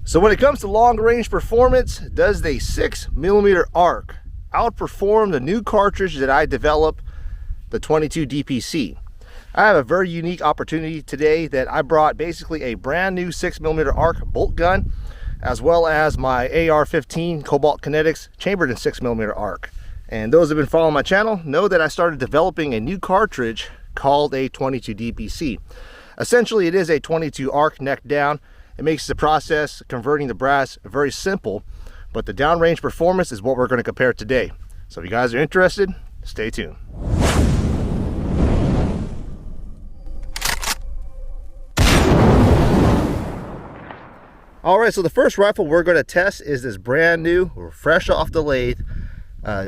So when it comes to long range performance, does the 6mm arc outperform the new cartridge that I developed, the 22 DPC? I have a very unique opportunity today that I brought basically a brand new 6mm arc bolt gun, as well as my AR-15 Cobalt Kinetics chambered in 6mm arc. And those who have been following my channel know that I started developing a new cartridge called a 22 DPC. Essentially, it is a 22 arc neck down. It makes the process converting the brass very simple, but the downrange performance is what we're going to compare today. So if you guys are interested, stay tuned. All right, so the first rifle we're going to test is this brand new, fresh off the lathe,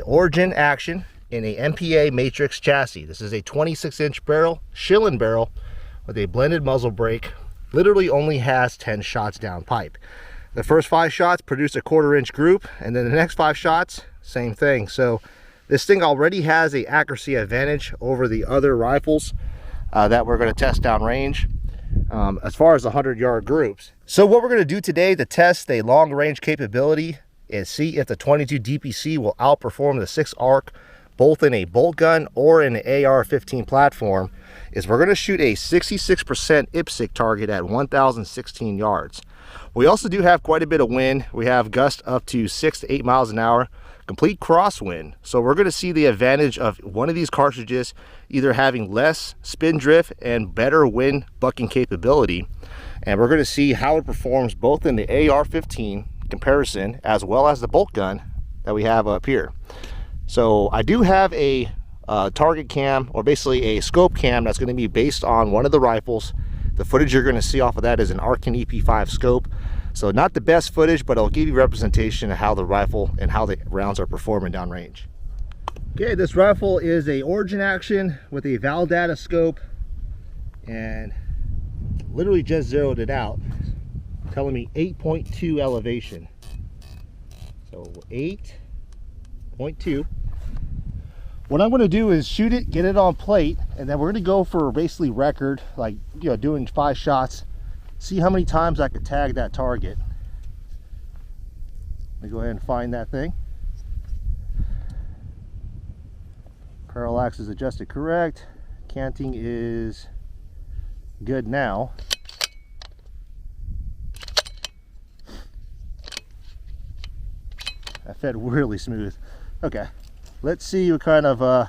Origin Action in a MPA Matrix chassis. This is a 26-inch barrel, Schillen barrel, with a blended muzzle brake. Literally only has 10 shots down pipe. The first 5 shots produce a 1/4-inch group, and then the next 5 shots, same thing. So this thing already has an accuracy advantage over the other rifles that we're going to test down range as far as the 100-yard groups. So what we're going to do today to test the long range capability is see if the 22 DPC will outperform the 6 arc both in a bolt gun or in an AR-15 platform. Is we're going to shoot a 66% IPSC target at 1,016 yards. We also do have quite a bit of wind. We have gusts up to 6 to 8 miles an hour, complete crosswind. So we're going to see the advantage of one of these cartridges either having less spin drift and better wind bucking capability. And we're going to see how it performs both in the AR-15 comparison as well as the bolt gun that we have up here. So I do have a target cam, or basically a scope cam, that's going to be based on one of the rifles. The footage you're going to see off of that is an Arkin EP5 scope. So not the best footage, but it'll give you representation of how the rifle and how the rounds are performing downrange. Okay, this rifle is a Origin Action with a Val Data scope, and literally just zeroed it out, telling me 8.2 elevation. So 8.2. What I'm going to do is shoot it, get it on plate, and then we're going to go for basically record, like, you know, doing 5 shots, see how many times I could tag that target. Let me go ahead and find that thing. Parallax is adjusted correct. Canting is good now. That fed really smooth. Okay. Let's see what kind of,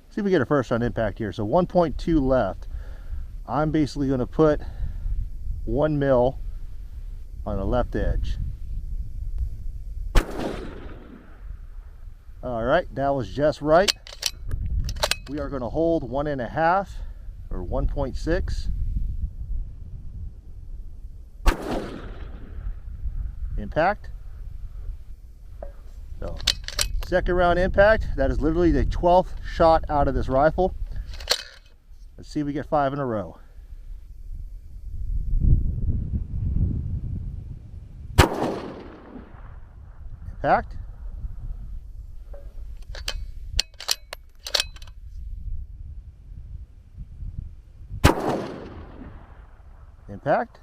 see if we get a first round impact here. So 1.2 left. I'm basically going to put 1 mil on the left edge. All right, that was just right. We are going to hold 1.5 or 1.6. Impact. So second round impact, that is literally the 12th shot out of this rifle. Let's see if we get 5 in a row. Impact. Impact.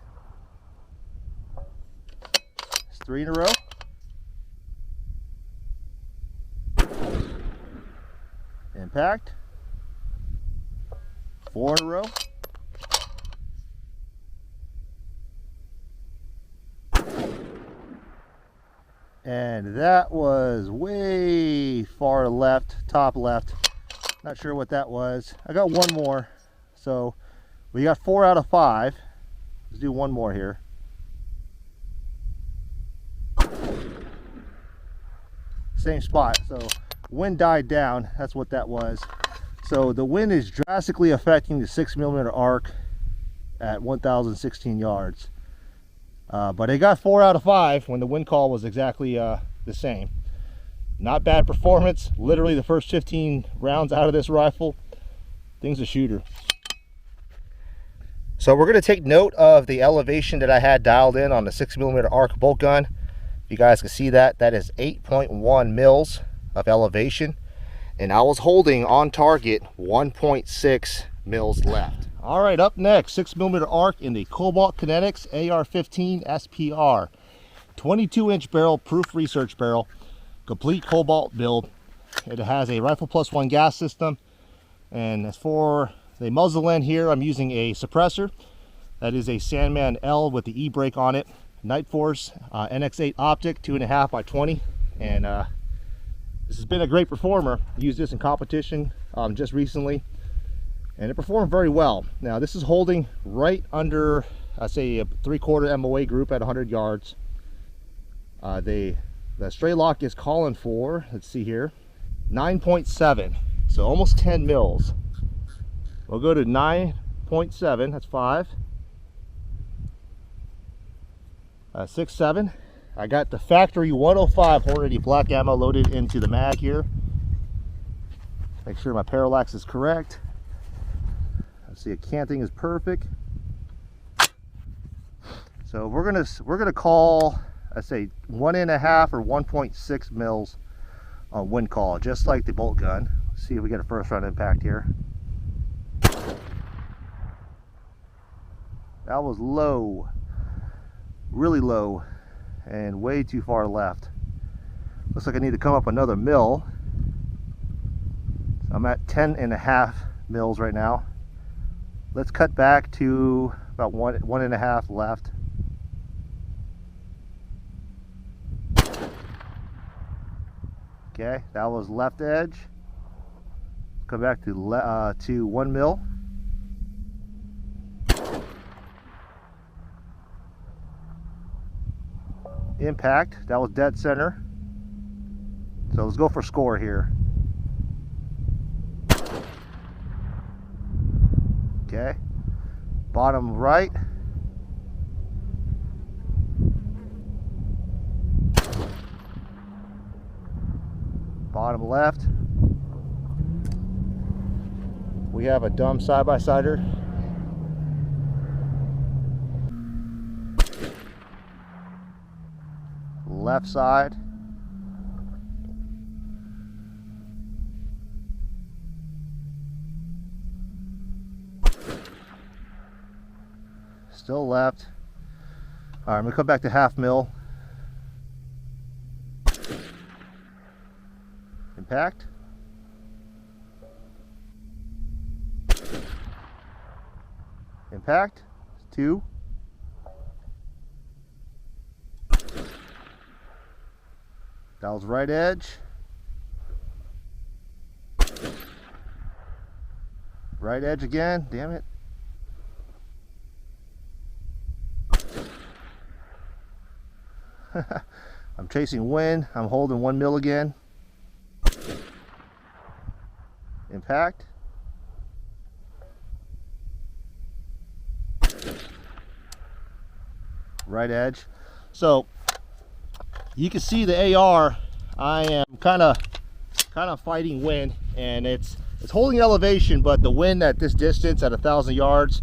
It's 3 in a row. Impact. 4 in a row. And that was way far left, top left. Not sure what that was. I got 1 more. So we got 4 out of 5. Let's do 1 more here. Same spot. So wind died down. That's what that was. So the wind is drastically affecting the 6mm arc at 1,016 yards. But it got 4 out of 5 when the wind call was exactly the same. Not bad performance. Literally the first 15 rounds out of this rifle, thing's a shooter. So we're going to take note of the elevation that I had dialed in on the 6mm arc bolt gun. If you guys can see that, that is 8.1 mils of elevation, and I was holding on target 1.6 mils left. All right, up next, 6mm arc in the Cobalt Kinetics AR-15 SPR. 22-inch barrel, proof research barrel, complete cobalt build. It has a Rifle Plus One gas system, and as for the muzzle end here, I'm using a suppressor. That is a Sandman L with the e-brake on it. Night Force NX8 optic, 2.5 by 20, and this has been a great performer. Used this in competition just recently, and it performed very well. Now this is holding right under, I say, a 3/4 MOA group at 100 yards. The stray lock is calling for, let's see here, 9.7, so almost 10 mils. We'll go to 9.7, that's 5. 6, 7. I got the factory 105 Hornady black ammo loaded into the mag here. Make sure my parallax is correct. Let's see, canting is perfect. So we're gonna call, I say, 1.5 or 1.6 mils on wind call, just like the bolt gun. Let's see if we get a first round impact here. That was low, really low, and way too far left. Looks like I need to come up another mil. So I'm at 10.5 mils right now. Let's cut back to about 1.5 left. Okay, that was left edge. Come back to 1 mil. Impact, that was dead center. So let's go for score here. Okay, bottom right. Bottom left. We have a dumb side-by-sider. Left side. Still left. All right, I'm gonna come back to 1/2 mil. Impact. Impact. 2. That was right edge. Right edge again, damn it. I'm chasing wind. I'm holding 1 mil again. Impact. Right edge. So you can see the AR, I am kind of fighting wind, and it's holding elevation, but the wind at this distance at 1,000 yards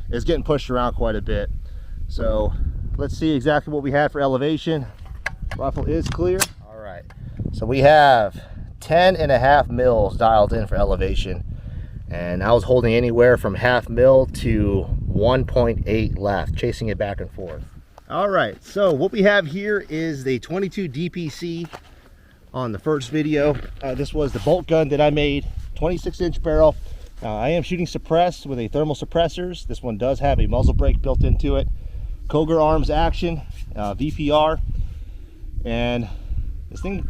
is getting pushed around quite a bit. So let's see exactly what we had for elevation. Rifle is clear. All right, so we have 10.5 mils dialed in for elevation, and I was holding anywhere from 1/2 mil to 1.8 left, chasing it back and forth. All right, so what we have here is the 22 DPC on the first video. This was the bolt gun that I made, 26-inch barrel. I am shooting suppressed with a thermal suppressors. This one does have a muzzle brake built into it. Koger arms action, VPR, and this thing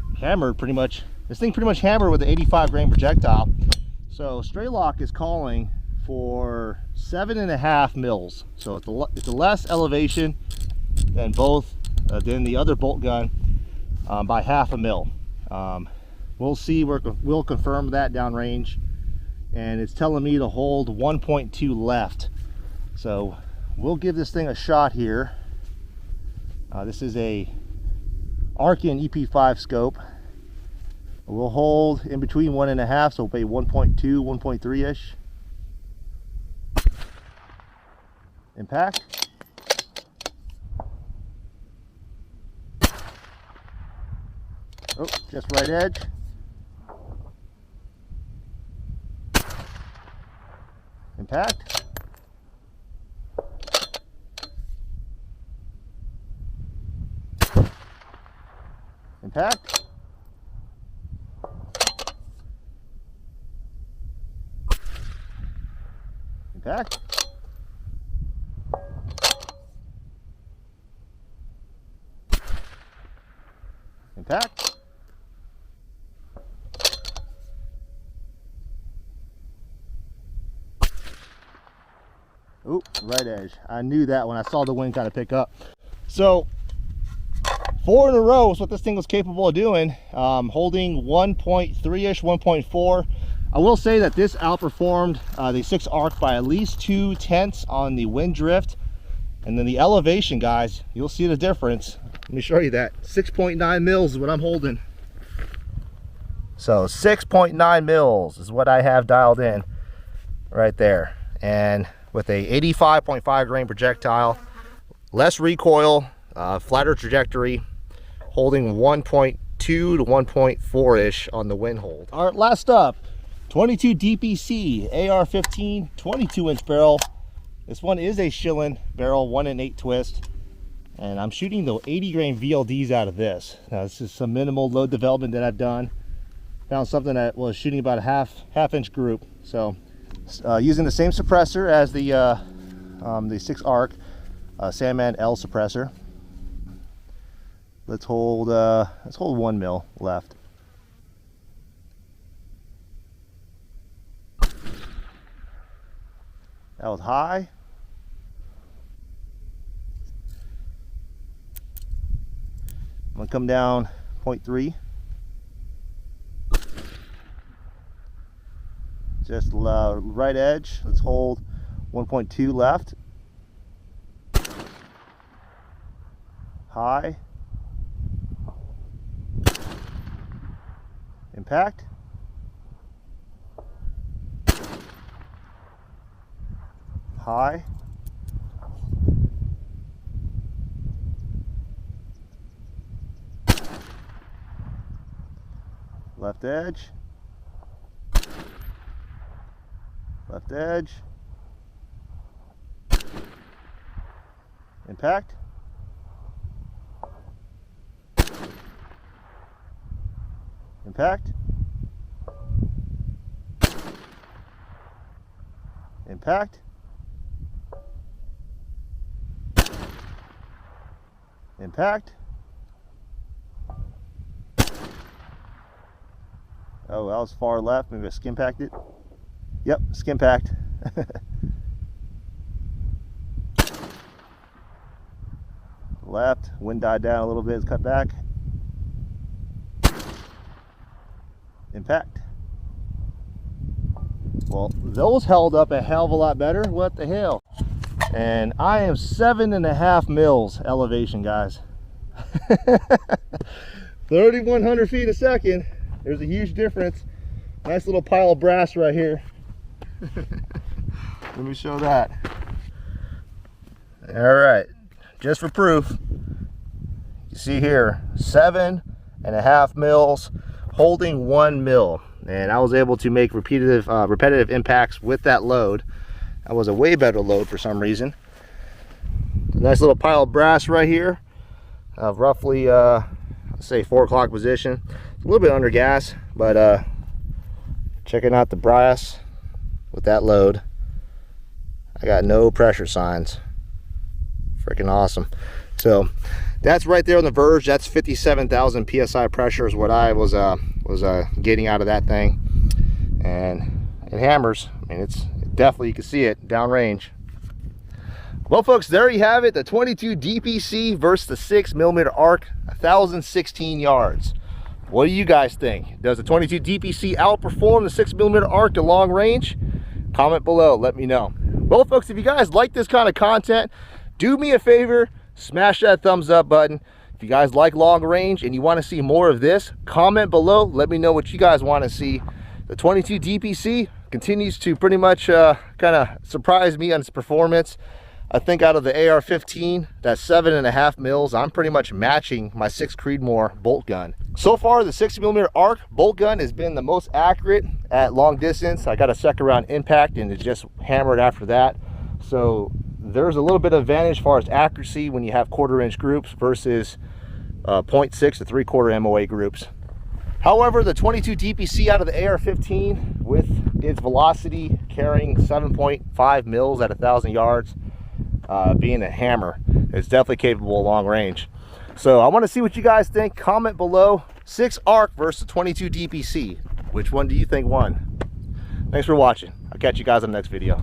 pretty much hammered with an 85 grain projectile. So stray lock is calling for 7.5 mils. So it's a less elevation than than the other bolt gun by 1/2 mil. We'll see. We'll confirm that downrange, and it's telling me to hold 1.2 left. So we'll give this thing a shot here. This is a Arkin EP5 scope. We'll hold in between 1.5, so we'll pay 1.2, 1.3-ish. Impact. Oh, just right edge. Impact. Impact. Impact. Impact. Oop, right edge. I knew that when I saw the wind kind of pick up. So 4 in a row is what this thing was capable of doing, holding 1.3-ish, 1.4. I will say that this outperformed the 6 arc by at least 2/10 on the wind drift. And then the elevation, guys, you'll see the difference. Let me show you that. 6.9 mils is what I'm holding. So 6.9 mils is what I have dialed in right there. And with a 85.5 grain projectile, less recoil, flatter trajectory, holding 1.2 to 1.4-ish on the wind hold. All right, last up, 22 DPC AR-15 22-inch barrel. This one is a Schillen barrel, 1 in 8 twist, and I'm shooting the 80 grain VLDs out of this. Now this is some minimal load development that I've done. Found something that was shooting about a half inch group. So using the same suppressor as the 6 arc Sandman L suppressor. Let's hold 1 mil left. That was high. I'm gonna come down 0.3. Just right edge. Let's hold 1.2 left. High. Impact. High. Left edge. Left edge. Impact. Impact. Impact. Impact. Oh, that was far left. Maybe I skim packed it. Yep, skim packed. Left, wind died down a little bit, it's cut back. Impact. Well, those held up a hell of a lot better. What the hell? And I am 7.5 mils elevation, guys. 3,100 feet a second. There's a huge difference. Nice little pile of brass right here. Let me show that. All right, just for proof, you see here 7.5 mils holding 1 mil, and I was able to make repetitive impacts with that load. That was a way better load for some reason. Nice little pile of brass right here, roughly let's say 4 o'clock position. It's a little bit under gas, but checking out the brass with that load, I got no pressure signs. Freaking awesome. So that's right there on the verge. That's 57,000 psi pressure is what I was getting out of that thing, and it hammers. I mean, it's definitely, you can see it downrange. Well, folks, there you have it, the 22 DPC versus the 6mm arc, 1,016 yards. What do you guys think? Does the 22 DPC outperform the 6mm arc to long range? Comment below, let me know. Well, folks, if you guys like this kind of content, do me a favor, smash that thumbs up button. If you guys like long range and you want to see more of this, comment below, let me know what you guys want to see. The 22 DPC continues to pretty much kind of surprise me on its performance. I think out of the AR-15, that's 7.5 mils, I'm pretty much matching my 6 Creedmoor bolt gun. So far, the 6mm arc bolt gun has been the most accurate at long distance. I got a second round impact and it just hammered after that. So there's a little bit of advantage as far as accuracy when you have 1/4 inch groups versus 0.6 to 3/4 MOA groups. However, the 22 DPC out of the AR-15 with its velocity carrying 7.5 mils at 1,000 yards, being a hammer, is definitely capable of long range. So I want to see what you guys think. Comment below. 6 ARC versus 22 DPC. Which one do you think won? Thanks for watching. I'll catch you guys in the next video.